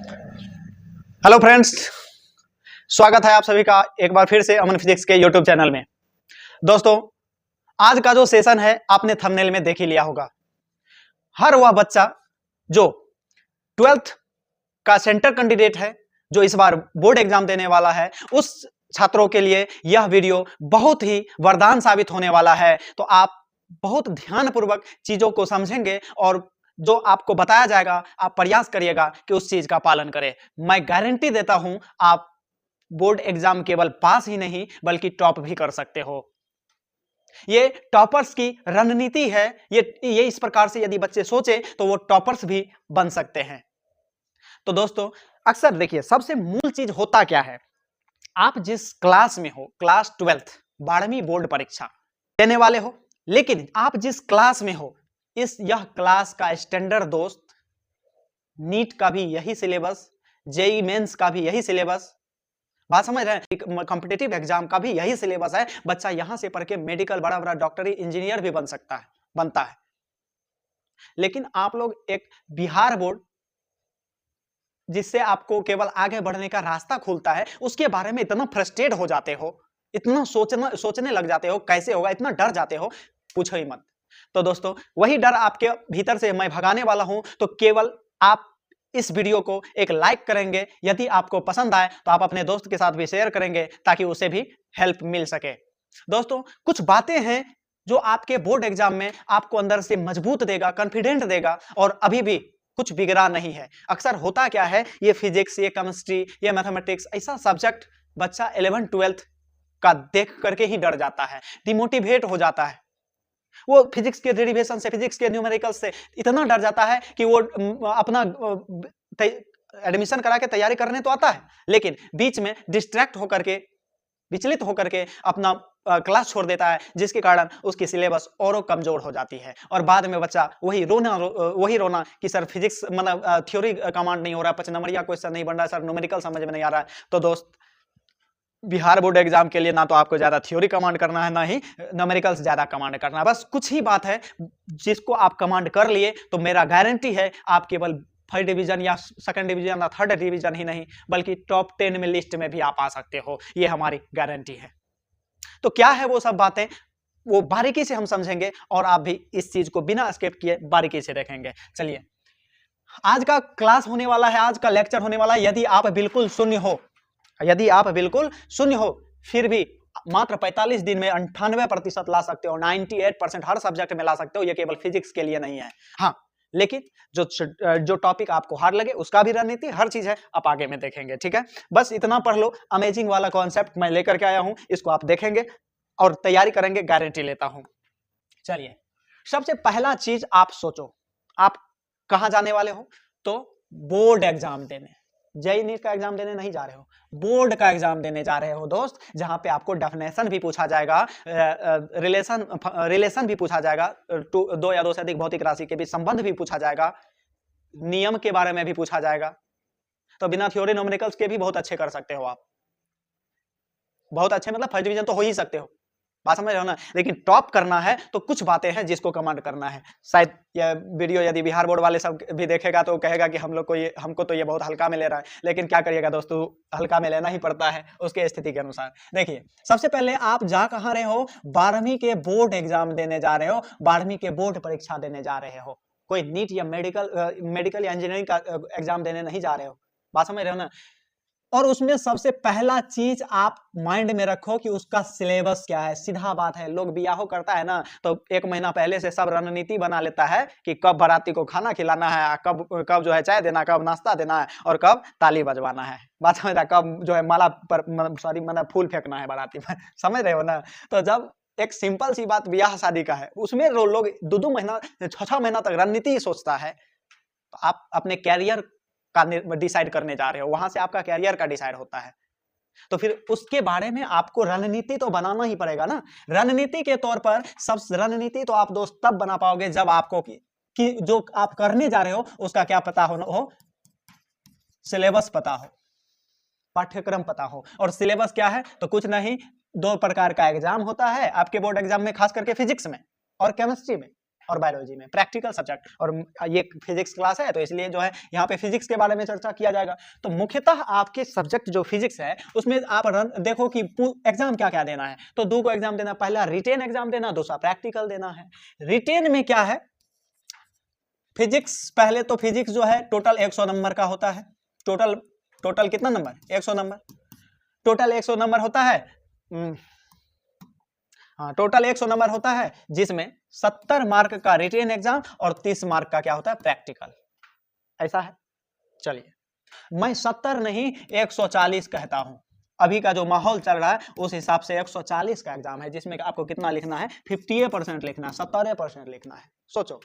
Hello friends, स्वागत है आप सभी का एक बार फिर से अमन फिजिक्स के यूट्यूब चैनल में। दोस्तों, आज का जो सेशन है आपने थंबनेल में देख ही लिया होगा। हर वह बच्चा जो 12th का सेंटर कैंडिडेट है, जो इस बार बोर्ड एग्जाम देने वाला है, उस छात्रों के लिए यह वीडियो बहुत ही वरदान साबित होने वाला है। तो आप बहुत ध्यानपूर्वक चीजों को समझेंगे और जो आपको बताया जाएगा आप प्रयास करिएगा कि उस चीज का पालन करें। मैं गारंटी देता हूं आप बोर्ड एग्जाम केवल पास ही नहीं बल्कि टॉप भी कर सकते हो। ये टॉपर्स की रणनीति है। ये इस प्रकार से यदि बच्चे सोचे तो वो टॉपर्स भी बन सकते हैं। तो दोस्तों, अक्सर देखिए सबसे मूल चीज होता क्या है, आप जिस क्लास में हो, क्लास 12th 12वीं बोर्ड परीक्षा देने वाले हो, लेकिन आप जिस क्लास में हो यह क्लास का स्टैंडर्ड दोस्त, नीट का भी यही सिलेबस, जेई मेंस का भी यही सिलेबस, बात समझ रहे हैं, कॉम्पिटिटिव एग्जाम का भी यही सिलेबस है। बच्चा यहां से पढ़ के मेडिकल, बड़ा बड़ा डॉक्टरी, इंजीनियर भी बनता है। लेकिन आप लोग एक बिहार बोर्ड जिससे आपको केवल आगे बढ़ने का रास्ता खुलता है, उसके बारे में इतना फ्रस्ट्रेट हो जाते हो, इतना सोचने लग जाते हो कैसे होगा, इतना डर जाते हो, पूछो ही मत। तो दोस्तों, वही डर आपके भीतर से मैं भगाने वाला हूं। तो केवल आप इस वीडियो को एक लाइक करेंगे, यदि आपको पसंद आए तो आप अपने दोस्त के साथ भी शेयर करेंगे ताकि उसे भी हेल्प मिल सके। दोस्तों, कुछ बातें हैं जो आपके बोर्ड एग्जाम में आपको अंदर से मजबूत देगा, कॉन्फिडेंट देगा और अभी भी कुछ बिगड़ा नहीं है। अक्सर होता क्या है, ये फिजिक्स, ये केमिस्ट्री, ये मैथमेटिक्स, ऐसा सब्जेक्ट बच्चा 11th 12th का देख करके ही डर जाता है, डिमोटिवेट हो जाता है। वो फिजिक्स के डेरिवेशन से, फिजिक्स के न्यूमेरिकल्स से इतना डर जाता है कि वो अपना एडमिशन करा के तैयारी करने तो आता है, लेकिन बीच में डिस्ट्रैक्ट होकर के, विचलित होकर के अपना क्लास छोड़ देता है, जिसके कारण उसकी सिलेबस और कमजोर हो जाती है और बाद में बच्चा वही रोना कि सर फिजिक्स मतलब थ्योरी कमांड नहीं हो रहा, 5 नंबरिया क्वेश्चन नहीं बन रहा, सर न्यूमेरिकल समझ में नहीं आ रहा है। तो दोस्त, बिहार बोर्ड एग्जाम के लिए ना तो आपको ज्यादा थ्योरी कमांड करना है, ना ही न्यूमेरिकल्स ज्यादा कमांड करना है। बस कुछ ही बात है जिसको आप कमांड कर लिए तो मेरा गारंटी है आप केवल फर्स्ट डिवीजन या सेकंड डिवीजन या थर्ड डिवीजन ही नहीं बल्कि टॉप 10 में लिस्ट में भी आप आ सकते हो। ये हमारी गारंटी है। तो क्या है वो सब बातें, वो बारीकी से हम समझेंगे और आप भी इस चीज को बिना स्किप किए बारीकी से देखेंगे। चलिए, आज का क्लास होने वाला है, आज का लेक्चर होने वाला है। यदि आप बिल्कुल शून्य हो फिर भी मात्र 45 दिन में 98% ला सकते हो, 98% हर सब्जेक्ट में ला सकते हो। ये केवल फिजिक्स के लिए नहीं है। हाँ, लेकिन जो टॉपिक आपको हार्ड लगे उसका भी रणनीति, हर चीज है, आप आगे में देखेंगे। ठीक है, बस इतना पढ़ लो। अमेजिंग वाला कॉन्सेप्ट मैं लेकर के आया हूं, इसको आप देखेंगे और तैयारी करेंगे, गारंटी लेता हूं। चलिए, सबसे पहला चीज आप सोचो, आप कहां जाने वाले हो? तो बोर्ड एग्जाम देने, जेईई नीट का एग्जाम देने नहीं जा रहे हो, बोर्ड का एग्जाम देने जा रहे हो दोस्त, जहां पे आपको डेफिनेशन भी पूछा जाएगा, रिलेशन भी पूछा जाएगा, दो या दो से अधिक भौतिक राशि के बीच संबंध भी पूछा जाएगा, नियम के बारे में भी पूछा जाएगा। तो बिना थ्योरी न्यूमेरिकल्स के भी बहुत अच्छे कर सकते हो आप, बहुत अच्छे मतलब फर्स्ट डिवीजन तो हो ही सकते हो, बात समझ रहे हो ना। लेकिन टॉप करना है तो कुछ बातें हैं जिसको कमांड करना है। शायद यह वीडियो यदि बिहार बोर्ड वाले सब भी देखेगा तो कहेगा कि हमको तो ये बहुत हल्का में ले रहा है, लेकिन क्या करिएगा दोस्तों, हल्का में लेना ही पड़ता है उसके स्थिति के अनुसार। देखिए, सबसे पहले आप जा कहां रहे हो? 12वीं के बोर्ड एग्जाम देने जा रहे हो, 12वीं के बोर्ड परीक्षा देने जा रहे हो। कोई नीट या मेडिकल या इंजीनियरिंग का एग्जाम देने नहीं जा रहे हो, बात समझ रहे हो ना। और उसमें सबसे पहला चीज आप माइंड में रखो कि उसका सिलेबस क्या है। सीधा बात है, लोग बियाह करता है ना तो 1 महीना पहले से सब रणनीति बना लेता है कि कब बाराती को खाना खिलाना है, कब जो है चाय देना, कब नाश्ता देना है और कब ताली बजवाना है, बात समझ रहा है, कब जो है माला पर मतलब फूल फेंकना है बाराती पर, समझ रहे हो ना। तो जब एक सिंपल सी बात ब्याह शादी का है, उसमें लोग 2-2 महीना 6-6 महीना तक रणनीति सोचता है। तो आप अपने कैरियर का डिसाइड करने जा रहे हो, वहां से आपका कैरियर का डिसाइड होता है। तो फिर उसके बारे में आपको रणनीति तो बनाना ही पड़ेगा ना। रणनीति के तौर पर सब रणनीति तो आप दोस्त तब बना पाओगे जब आपको कि जो आप करने जा रहे हो उसका क्या पता हो, सिलेबस पता हो, पाठ्यक्रम पता हो। और सिलेबस क्या है? तो कुछ नहीं, 2 प्रकार का एग्जाम होता है आपके बोर्ड एग्जाम में, खास करके फिजिक्स में और केमिस्ट्री में। और बायोलॉजी में प्रैक्टिकल सब्जेक्ट, और ये फिजिक्स क्लास है तो इसलिए जो है यहाँ पे फिजिक्स के बारे में चर्चा किया जाएगा। तो मुख्यतः आपके सब्जेक्ट जो फिजिक्स है उसमें आप देखो कि एग्जाम क्या क्या देना है, तो 2 को एग्जाम देना, पहला रिटेन एग्जाम देना, दूसरा प्रैक्टिकल देना है। रिटेन में क्या है, फिजिक्स, पहले तो फिजिक्स जो है टोटल 100 नंबर का होता है। टोटल कितना नंबर, 100 नंबर, टोटल 100 नंबर होता है। हाँ, टोटल 100 नंबर होता है, जिसमें 70 मार्क का रिटेन एग्जाम और 30 मार्क का क्या होता है, प्रैक्टिकल। ऐसा है। चलिए, मैं 70 नहीं 140 कहता हूं। अभी का जो माहौल चल रहा है उस हिसाब से 140 का एग्जाम है, जिसमें आपको कितना लिखना है, 50% लिखना है, 70% लिखना है। सोचो,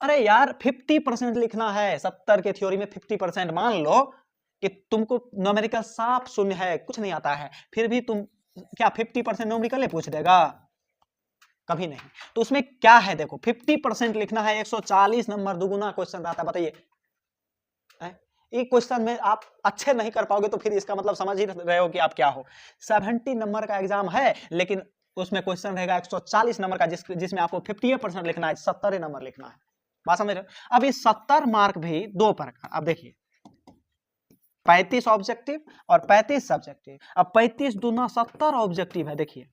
अरे यार 50% लिखना है, 70 के थ्योरी में 50%। मान लो कि तुमको न्यूमेरिकल साफ शून्य है, कुछ नहीं आता है, फिर भी तुम क्या 50% न्यूमेरिकल पूछ देगा? कभी नहीं। तो उसमें क्या है, देखो 50% लिखना है, 140 नंबर, दुगुना क्वेश्चन रहता है। बताइए, एक क्वेश्चन में आप अच्छे नहीं कर पाओगे तो फिर इसका मतलब समझ ही रहे हो कि आप क्या हो। 70 नंबर का एग्जाम है, लेकिन उसमें क्वेश्चन रहेगा 140 नंबर का, जिसमें आपको 50% लिखना है, 70 नंबर लिखना है। बात समझ रहे हो? अब इस 70 मार्क भी 2 प्रकार, अब देखिए 35 ऑब्जेक्टिव और 35 सब्जेक्टिव। अब 35 दूना 70 ऑब्जेक्टिव है। देखिए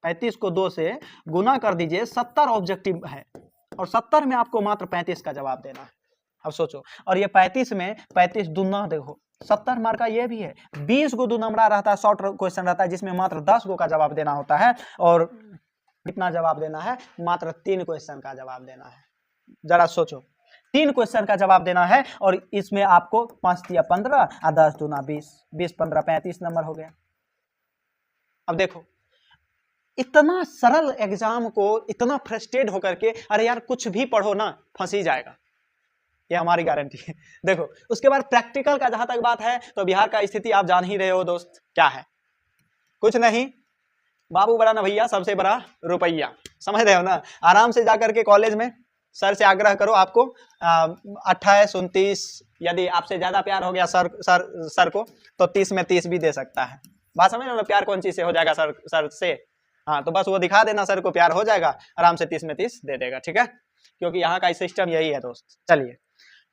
35 को 2 से गुना कर दीजिए, 70 ऑब्जेक्टिव है, और 70 में आपको मात्र 35 का जवाब देना है। अब सोचो, और ये 35 में 35 दूना देखो 70 मार्क का ये भी है। 20 को 2 नंबर रहता है, शॉर्ट क्वेश्चन रहता है, जिसमें मात्र 10 को का जवाब देना होता है, और कितना जवाब देना है, मात्र 3 क्वेश्चन का जवाब देना है। जरा सोचो, 3 क्वेश्चन का जवाब देना है, और इसमें आपको 5 या 15 और 10 दूना 20, 20 15 35 नंबर हो गया। अब देखो, इतना सरल एग्जाम को इतना फ्रस्ट्रेट होकर के, अरे यार कुछ भी पढ़ो ना, फंस ही जाएगा, ये हमारी गारंटी है। देखो, उसके बाद प्रैक्टिकल का जहां तक बात है, तो बिहार का स्थिति आप जान ही रहे हो दोस्त, क्या है, कुछ नहीं, बाबू बड़ा ना भैया, सबसे बड़ा रुपया। समझ रहे हो ना? आराम से जाकर के कॉलेज में सर से आग्रह करो, आपको 28 29, यदि आपसे ज्यादा प्यार हो गया सर को, तो 30 में 30 भी दे सकता है। बात समझ रहे हो? प्यार कौन चीज से हो जाएगा, सर से। हाँ, तो बस वो दिखा देना, सर को प्यार हो जाएगा, आराम से 30 में 30 दे देगा। ठीक है, क्योंकि यहाँ का सिस्टम यही है दोस्त। चलिए,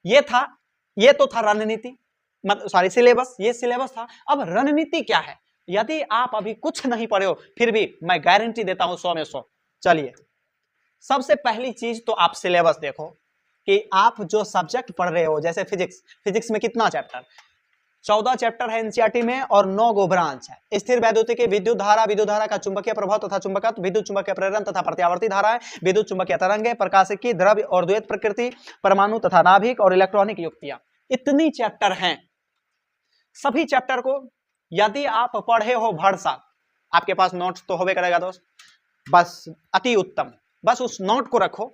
ये तो था रणनीति, सॉरी सिलेबस, ये सिलेबस था। अब रणनीति क्या है? यदि आप अभी कुछ नहीं पढ़े हो, फिर भी मैं गारंटी देता हूं 100 में 100। चलिए, सबसे पहली चीज तो आप सिलेबस देखो कि आप जो सब्जेक्ट पढ़ रहे हो, जैसे फिजिक्स में कितना चैप्टर, 14 चैप्टर है एनसीईआरटी में, और 9 गो ब्रांच है। स्थिर वैद्युतिकी, विद्युत धारा का चुंबकीय प्रभाव तथा चुंबकत्व, विद्युत चुंबकीय प्रेरण तथा प्रत्यावर्ती धाराएं, विद्युत चुंबकीय तरंगे, प्रकाशिकी, द्रव्य और द्वैत प्रकृति, परमाणु तथा नाभिक, और इलेक्ट्रॉनिक युक्तियां। इतनी चैप्टर हैं। सभी चैप्टर को यदि आप पढ़े हो भरसा, आपके पास नोट्स तो होवे करेगा दोस्त, बस अति उत्तम। बस उस नोट को रखो,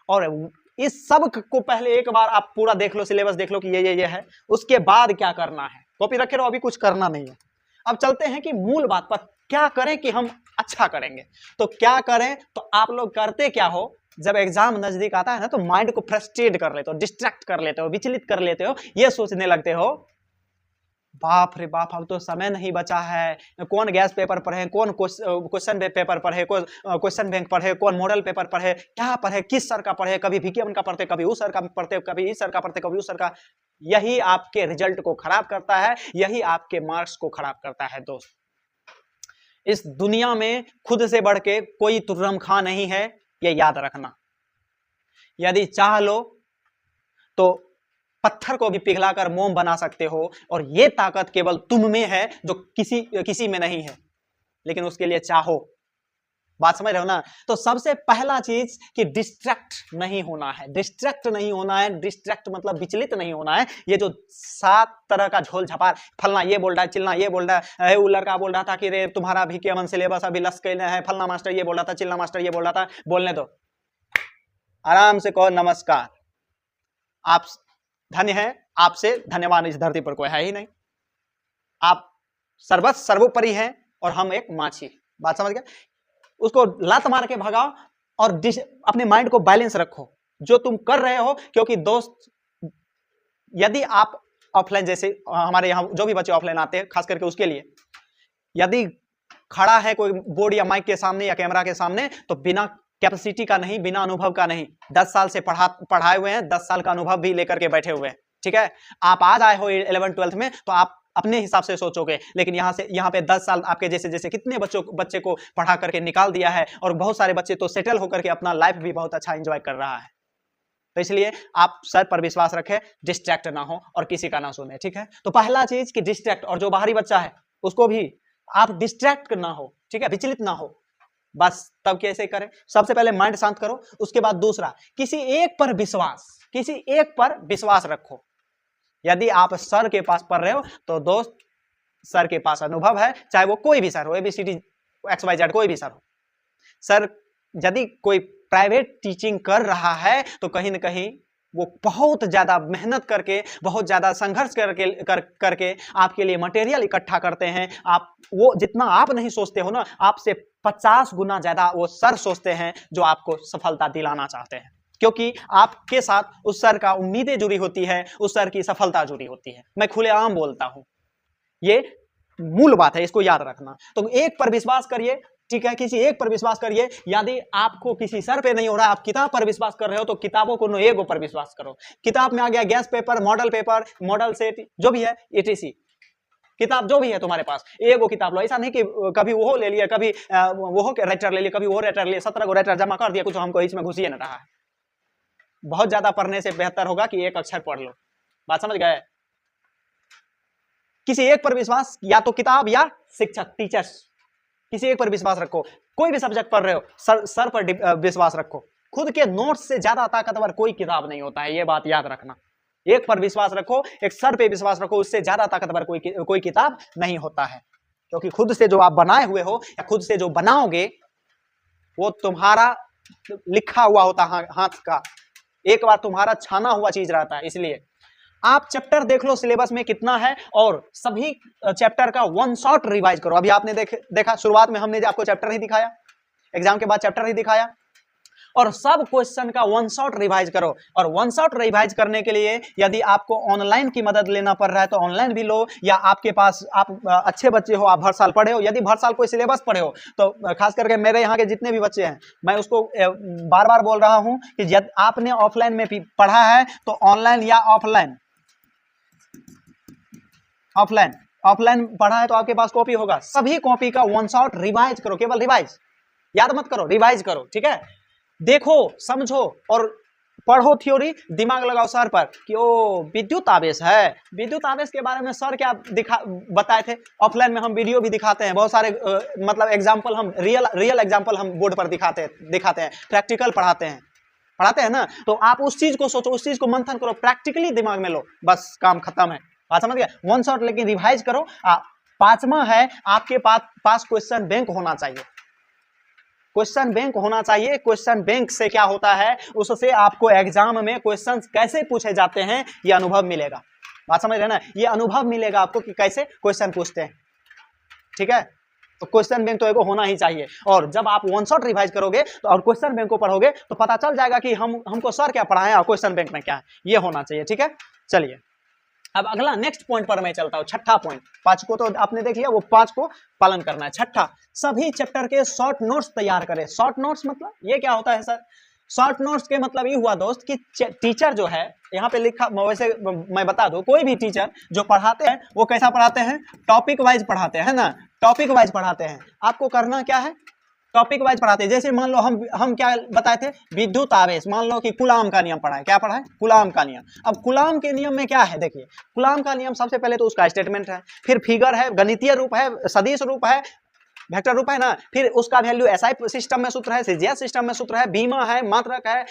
और इस सब को पहले एक बार आप पूरा देख लो, सिलेबस देख लो कि ये है। उसके बाद क्या करना है, कॉपी रखे रहो, अभी कुछ करना नहीं है। अब चलते हैं कि मूल बात पर, क्या करें कि हम अच्छा करेंगे। तो क्या करें, तो आप लोग करते क्या हो, जब एग्जाम नजदीक आता है ना, तो माइंड को फ्रस्ट्रेट कर लेते हो, डिस्ट्रैक्ट कर लेते हो, विचलित कर लेते हो। ये सोचने लगते हो, बाप रे बाप, अब तो समय नहीं बचा है, कौन गैस पेपर पढ़े, कौन क्वेश्चन पेपर पढ़े, कौन क्वेश्चन बैंक पढ़े, कौन मॉडल पेपर पढ़े, क्या पढ़े, किस सर का पढ़े, कभी वीके का पढ़ते, कभी उस सर का पढ़ते, कभी इस सर का पढ़ते, कभी उस सर का। यही आपके रिजल्ट को खराब करता है, यही आपके मार्क्स को खराब करता है दोस्त। इस दुनिया में खुद से बढ़ के कोई तुर्रम खां नहीं है, ये याद रखना। यदि चाह लो तो पत्थर को भी पिघलाकर मोम बना सकते हो, और ये ताकत केवल तुम में है, जो किसी में नहीं है, लेकिन उसके लिए चाहो। बात समझ रहे हो ना? तो सबसे पहला चीज कि डिस्ट्रैक्ट नहीं होना है, डिस्ट्रैक्ट नहीं होना है। डिस्ट्रैक्ट मतलब विचलित नहीं होना है। ये जो 7 तरह का झोल झपार, फलना ये बोल रहा है, चिलना ये बोल रहा है, वो लड़का बोल रहा था कि रे तुम्हारा भी के मन सिलेबस अभी लस कैले है, फलना मास्टर ये बोल रहा था, चिलना मास्टर ये बोल रहा था, बोलने दो, आराम से कहो नमस्कार, आप धन्य है, आपसे धन्यवान इस धरती पर कोई है ही नहीं, आप सर्वोपरि हैं, और हम एक माछी। बात समझ गया? उसको लात मार के भगाओ, और अपने माइंड को बैलेंस रखो जो तुम कर रहे हो। क्योंकि दोस्त, यदि आप ऑफलाइन, जैसे हमारे यहाँ जो भी बच्चे ऑफलाइन आते हैं, खास करके उसके लिए, यदि खड़ा है कोई बोर्ड या माइक के सामने या कैमरा के सामने, तो बिना कैपेसिटी का नहीं, बिना अनुभव का नहीं। 10 साल से पढ़ाए हुए हैं, 10 साल का अनुभव भी लेकर के बैठे हुए हैं, ठीक है। आप आज आए हो 11 12th में तो आप अपने हिसाब से सोचोगे, लेकिन यहाँ पे 10 साल आपके जैसे जैसे कितने बच्चे को पढ़ा करके निकाल दिया है, और बहुत सारे बच्चे तो सेटल होकर के अपना लाइफ भी बहुत अच्छा एंजॉय कर रहा है। तो इसलिए आप सर पर विश्वास रखें, डिस्ट्रैक्ट ना हो और किसी का ना सुने, ठीक है। तो पहला चीज कि डिस्ट्रैक्ट, और जो बाहरी बच्चा है उसको भी आप डिस्ट्रैक्ट ना हो, ठीक है, विचलित ना हो। बस तब कैसे करें? सबसे पहले माइंड शांत करो, उसके बाद दूसरा, किसी एक पर विश्वास रखो। यदि आप सर के पास पढ़ रहे हो तो दोस्त, सर के पास अनुभव है, चाहे वो कोई भी सर हो, ABCD XYZ कोई भी सर हो। सर यदि कोई प्राइवेट टीचिंग कर रहा है तो कहीं ना कहीं वो बहुत ज्यादा मेहनत करके, बहुत ज्यादा संघर्ष करके आपके लिए मटेरियल इकट्ठा करते हैं। आप वो जितना आप नहीं सोचते हो ना, आपसे 50 गुना ज्यादा वो सर सोचते हैं जो आपको सफलता दिलाना चाहते हैं, क्योंकि आपके साथ उस सर का उम्मीदें जुड़ी होती है, उस सर की सफलता जुड़ी होती है। मैं खुलेआम बोलता हूं, ये मूल बात है, इसको याद रखना। तो एक पर विश्वास करिए, ठीक है, किसी एक पर विश्वास करिए। यदि आपको किसी सर पे नहीं हो रहा, आप किताब पर विश्वास कर रहे हो तो किताबों को एगो पर विश्वास करो। किताब में आ गया गैस पेपर, मॉडल सेट, जो भी है, ETC किताब जो भी है तुम्हारे पास, एगो किताब लो। ऐसा नहीं कि कभी वो ले लिया, कभी वो राइटर ले लिया, कभी वो राइटर ले लिया, 17 को राइटर जमा कर दिया, कुछ हमको इसमें घुसिए न रहा है। बहुत ज्यादा पढ़ने से बेहतर होगा कि एक अक्षर पढ़ लो। बात समझ गए? किसी एक पर विश्वास, या तो किताब या शिक्षक, टीचर्स, किसी एक पर विश्वास रखो। कोई भी सब्जेक्ट पढ़ रहे हो, सर पर विश्वास रखो। खुद के नोट्स से ज्यादा ताकतवर कोई किताब नहीं होता है, ये बात याद रखना। एक पर विश्वास रखो, एक सर पे विश्वास रखो, उससे ज्यादा ताकतवर कोई किताब नहीं होता है। क्योंकि खुद से जो आप बनाए हुए हो या खुद से जो बनाओगे वो तुम्हारा लिखा हुआ होता है हाथ का, एक बार तुम्हारा छाना हुआ चीज रहता है। इसलिए आप चैप्टर देख लो सिलेबस में कितना है, और सभी चैप्टर का 1 शॉट रिवाइज करो। अभी आपने देखा शुरुआत में हमने आपको चैप्टर ही दिखाया, एग्जाम के बाद चैप्टर ही दिखाया, और सब क्वेश्चन का 1 शॉट रिवाइज करो। और 1 शॉट रिवाइज करने के लिए यदि आपको ऑनलाइन की मदद लेना पड़ रहा है तो ऑनलाइन भी लो, या आपके पास आप अच्छे बच्चे हो, आप भर साल पढ़े हो, यदि भर साल कोई सिलेबस पढ़े हो तो खास करके मेरे यहाँ के जितने भी बच्चे हैं, मैं उसको बार बार बोल रहा हूं कि यदि आपने ऑफलाइन में भी पढ़ा है तो ऑनलाइन या ऑफलाइन पढ़ा है तो आपके पास कॉपी होगा, सभी कॉपी का 1 शॉट रिवाइज करो। केवल रिवाइज, याद मत करो, रिवाइज करो, ठीक है। देखो, समझो और पढ़ो थ्योरी, दिमाग लगाओ सर पर कि ओ विद्युत आवेश है। विद्युत आवेश के बारे में सर क्या बताए थे? ऑफलाइन में हम वीडियो भी दिखाते हैं, बहुत सारे मतलब एग्जाम्पल, हम रियल एग्जाम्पल हम बोर्ड पर दिखाते हैं, प्रैक्टिकल पढ़ाते हैं ना। तो आप उस चीज को सोचो, उस चीज को मंथन करो, प्रैक्टिकली दिमाग में लो, बस काम खत्म है। बात समझ गया? 1 शॉट लेकिन रिवाइज करो। 5वां है, आपके पास क्वेश्चन बैंक होना चाहिए। क्वेश्चन बैंक होना चाहिए। क्वेश्चन बैंक से क्या होता है, उससे आपको एग्जाम में क्वेश्चंस कैसे पूछे जाते हैं ये अनुभव मिलेगा। बात समझ रहे ना? ये अनुभव मिलेगा आपको कि कैसे क्वेश्चन पूछते हैं, ठीक है। तो क्वेश्चन बैंक तो एगो होना ही चाहिए। और जब आप 1 शॉट रिवाइज करोगे तो और क्वेश्चन बैंक को पढ़ोगे तो पता चल जाएगा कि हमको सर क्या पढ़ाएं और क्वेश्चन बैंक में क्या है, ये होना चाहिए, ठीक है। चलिए अब अगला नेक्स्ट पॉइंट पर मैं चलता हूं, छठा पॉइंट। 5 को तो आपने देख लिया, वो 5 को पालन करना है। छठा, सभी चैप्टर के शॉर्ट नोट्स तैयार करें। शॉर्ट नोट्स मतलब ये क्या होता है सर? शॉर्ट नोट्स के मतलब ये हुआ दोस्त कि टीचर जो है, यहाँ पे लिखा, वैसे मैं बता दूं, कोई भी टीचर जो पढ़ाते हैं वो कैसा पढ़ाते हैं? टॉपिक वाइज पढ़ाते हैं ना, टॉपिक वाइज पढ़ाते हैं। आपको करना क्या है? टॉपिक वाइज पढ़ाते हैं। जैसे मान लो हम क्या बताए थे? विद्युत आवेश। मान लो कि कूलाम का नियम पढ़ा है। क्या पढ़ा है? कूलाम का नियम। अब कूलाम के नियम में क्या है? देखिए, कूलाम का नियम सबसे पहले तो उसका स्टेटमेंट है, फिर फिगर है, गणितीय रूप है, सदिश रूप है, वेक्टर रूप है ना, फिर उसका वैल्यू एसआई सिस्टम में सूत्र है, सीजीएस सिस्टम में सूत्र है, बीमा है, मात्रक है,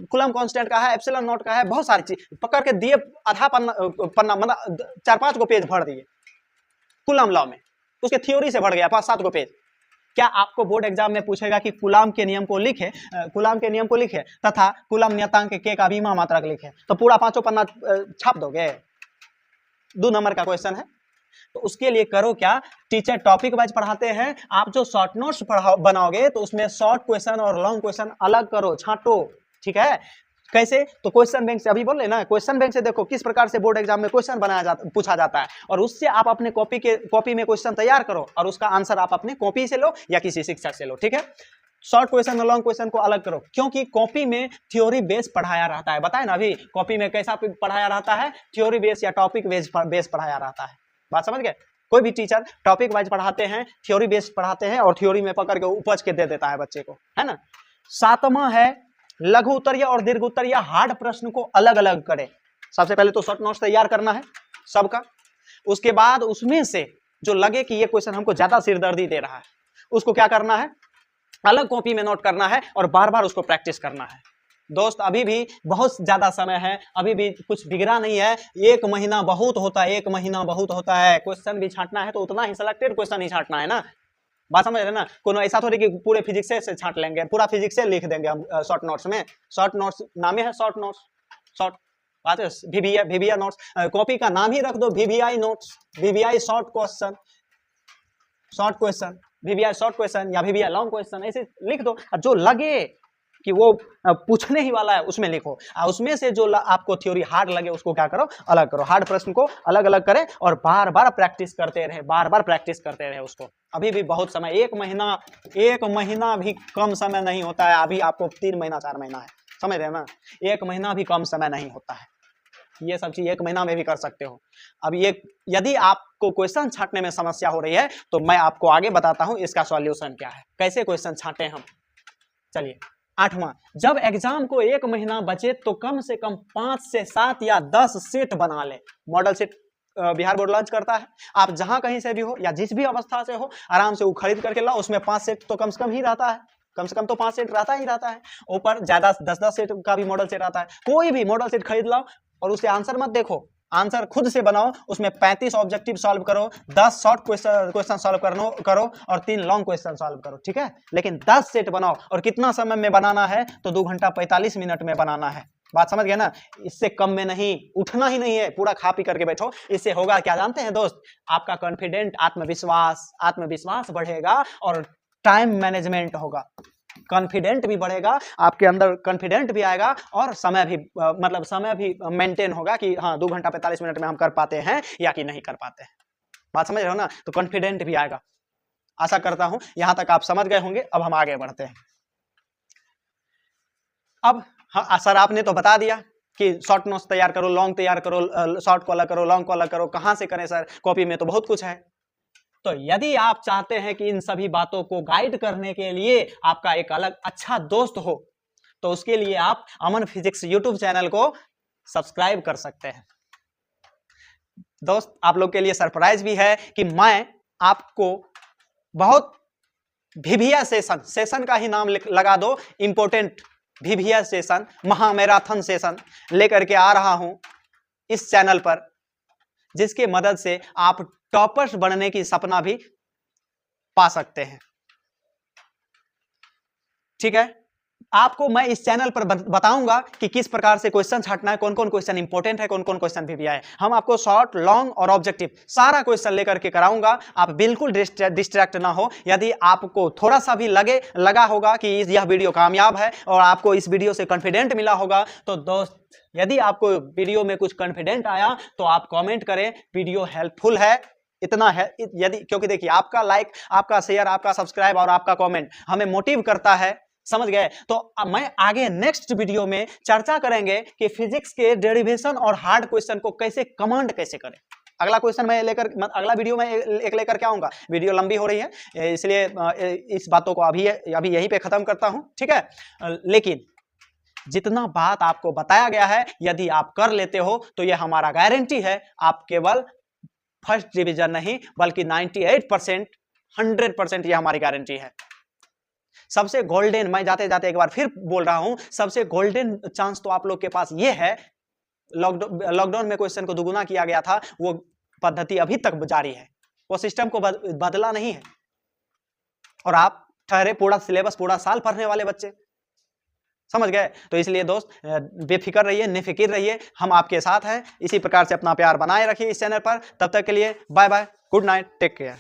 कूलम कांस्टेंट का है, एप्सिलॉन नॉट का है, बहुत सारी चीज पकड़ के दिए। आधा पन्ना मतलब 4-5 को पेज भर दिए कूलम लॉ में, उसके थ्योरी से भर गया 5-7 को पेज। क्या आपको बोर्ड एग्जाम में पूछेगा कि कूलम के नियम को लिखे तथा कूलम नियतांक के का बीमा मात्रक लिखे, तो पूरा 5 पन्ना छाप दोगे? 2 नंबर का क्वेश्चन है। तो उसके लिए करो क्या, टीचर टॉपिक वाइज पढ़ाते हैं, आप जो शॉर्ट नोट्स बनाओगे तो उसमें शॉर्ट क्वेश्चन और लॉन्ग क्वेश्चन अलग करो, छांटो, ठीक है। कैसे? तो क्वेश्चन बैंक से, अभी बोल रहे ना, क्वेश्चन बैंक से देखो किस प्रकार से बोर्ड एग्जाम में क्वेश्चन पूछा जाता है, और उससे आप अपने कॉपी में क्वेश्चन तैयार करो और उसका आंसर आप अपने कॉपी से लो या किसी शिक्षक से लो, ठीक है। शॉर्ट क्वेश्चन और लॉन्ग क्वेश्चन को अलग करो, क्योंकि कॉपी में थ्योरी बेस पढ़ाया रहता है। बताए ना अभी कॉपी में कैसा पढ़ाया रहता है, थ्योरी बेस या टॉपिक बेस पढ़ाया रहता है। बात समझ गए? कोई भी टीचर टॉपिक वाइज पढ़ाते हैं, थ्योरी बेस्ड पढ़ाते हैं और थ्योरी में पकड़ के उपज के दे देता है बच्चे को, है ना। सातवां है लघु उत्तरीय और दीर्घ उत्तरीय हार्ड प्रश्न को अलग अलग करें। सबसे पहले तो शॉर्ट नोट्स तैयार करना है सबका, उसके बाद उसमें से जो लगे कि ये क्वेश्चन हमको ज्यादा सिरदर्दी दे रहा है उसको क्या करना है, अलग कॉपी में नोट करना है और बार बार उसको प्रैक्टिस करना है। दोस्त अभी भी बहुत ज्यादा समय है, अभी भी कुछ बिगड़ा नहीं है। 1 महीना बहुत होता है, 1 महीना बहुत होता है। क्वेश्चन भी छांटना है तो उतना ही सिलेक्टेड क्वेश्चन ही छांटना है ना। बात समझ रहे ना, कोनो ऐसा थोड़ी कि पूरे फिजिक्स से छांट लेंगे, पूरा फिजिक्स से लिख देंगे हम शॉर्ट नोट्स में। शॉर्ट नोट्स नाम ही है शॉर्ट नोट्स, शॉर्ट बात है। वीवीआई नोट्स, कॉपी का नाम ही रख दो VVI notes, VVI short question, short question, VVI short question या वीवीआई लॉन्ग क्वेश्चन, ऐसे लिख दो। जो लगे कि वो पूछने ही वाला है उसमें लिखो, उसमें से जो आपको थ्योरी हार्ड लगे उसको क्या करो, अलग करो। हार्ड प्रश्न को अलग अलग करें और बार बार प्रैक्टिस करते रहे, बार बार प्रैक्टिस करते रहे उसको। अभी भी बहुत समय, 1 महीना भी कम समय नहीं होता है। अभी आपको 3 महीना 4 महीना है, समझ रहे हैं ना। 1 महीना भी कम समय नहीं होता है, ये सब चीज 1 महीना में भी कर सकते हो। अब ये यदि आपको क्वेश्चन छांटने में समस्या हो रही है तो मैं आपको आगे बताता हूं इसका सॉल्यूशन क्या है, कैसे क्वेश्चन छांटे हम। चलिए 8वां, जब एग्जाम को 1 महीना बचे तो कम से कम 5 से 7 या 10 सेट बना ले। Model set Bihar board launch करता है। आप जहां कहीं से भी हो या जिस भी अवस्था से हो, आराम से वो खरीद करके लाओ। उसमें 5 सेट तो कम से कम ही रहता है, कम से कम तो 5 सेट रहता ही रहता है। ऊपर ज्यादा 10-10 सेट का भी मॉडल सेट आता है। कोई भी मॉडल सेट खरीद लाओ और उससे आंसर मत देखो, आंसर खुद से बनाओ। उसमें 35 ऑब्जेक्टिव सॉल्व करो, 10 शॉर्ट क्वेश्चन सॉल्व करो और 3 लॉन्ग क्वेश्चन सॉल्व करो, ठीक है। लेकिन 10 सेट बनाओ और कितना समय में बनाना है तो 2 घंटा 45 मिनट में बनाना है। बात समझ गए ना, इससे कम में नहीं, उठना ही नहीं है, पूरा खा पी करके बैठो। इससे होगा क्या जानते हैं दोस्त, आपका कॉन्फिडेंट, आत्मविश्वास बढ़ेगा और टाइम मैनेजमेंट होगा। कॉन्फिडेंट भी बढ़ेगा, आपके अंदर कॉन्फिडेंट भी आएगा और समय भी मेंटेन होगा कि हाँ 2 घंटा 45 मिनट में हम कर पाते हैं या कि नहीं कर पाते हैं। बात समझ रहे हो ना, तो कॉन्फिडेंट भी आएगा। आशा करता हूं यहां तक आप समझ गए होंगे। अब हम आगे बढ़ते हैं। अब हाँ सर आपने तो बता दिया कि शॉर्ट नोट्स तैयार करो, लॉन्ग तैयार करो, शॉर्ट को अलग करो, लॉन्ग को अलग करो। कहां से करें सर, कॉपी में तो बहुत कुछ है। तो यदि आप चाहते हैं कि इन सभी बातों को गाइड करने के लिए आपका एक अलग अच्छा दोस्त हो, तो उसके लिए आप अमन फिजिक्स यूट्यूब चैनल को सब्सक्राइब कर सकते हैं। दोस्त आप लोग के लिए सरप्राइज भी है कि मैं आपको बहुत वीवीआई सेशन का ही नाम लगा दो, इंपोर्टेंट वीवीआई सेशन, महामैराथन सेशन लेकर के आ रहा हूं इस चैनल पर, जिसके मदद से आप टॉपर्स बनने की सपना भी पा सकते हैं। ठीक है, आपको मैं इस चैनल पर बताऊंगा कि किस प्रकार से क्वेश्चन छांटना है, कौन कौन क्वेश्चन इंपॉर्टेंट है, कौन कौन क्वेश्चन वीवीआई है। हम आपको शॉर्ट, लॉन्ग और ऑब्जेक्टिव सारा क्वेश्चन लेकर के कराऊंगा। आप बिल्कुल डिस्ट्रैक्ट ना हो। यदि आपको थोड़ा सा भी लगा होगा कि यह वीडियो कामयाब है और आपको इस वीडियो से कॉन्फिडेंट मिला होगा, तो दोस्त यदि आपको वीडियो में कुछ कॉन्फिडेंट आया तो आप कॉमेंट करें वीडियो हेल्पफुल है, इतना है। यदि क्योंकि देखिए आपका लाइक, आपका शेयर, आपका सब्सक्राइब और आपका कमेंट हमें मोटिव करता है, समझ गए। तो मैं आगे नेक्स्ट वीडियो में चर्चा करेंगे कि फिजिक्स के डेरिवेशन और हार्ड क्वेश्चन को कमांड कैसे करें। अगला क्वेश्चन मैं अगला वीडियो में एक लेकर के आऊंगा। वीडियो लंबी हो रही है इसलिए इस बातों को अभी यहीं पे खत्म करता हूं, ठीक है। लेकिन जितना बात आपको बताया गया है यदि आप कर लेते हो तो यह हमारा गारंटी है, आप केवल फर्स्ट डिवीजन नहीं बल्कि 98%, 100% ये हमारी गारंटी है। सबसे गोल्डन, मैं जाते जाते एक बार फिर बोल रहा हूं, सबसे गोल्डन चांस तो आप लोग के पास ये है। लॉकडाउन में क्वेश्चन को दुगुना किया गया था, वो पद्धति अभी तक जारी है, वो सिस्टम को बदला नहीं है। और आप ठहरे पूरा सिलेबस, पूरा साल पढ़ने वाले बच्चे, समझ गए। तो इसलिए दोस्त बेफिक्र रहिए, निफिकिर रहिए, हम आपके साथ हैं। इसी प्रकार से अपना प्यार बनाए रखिए इस चैनल पर। तब तक के लिए bye bye, good night, take care.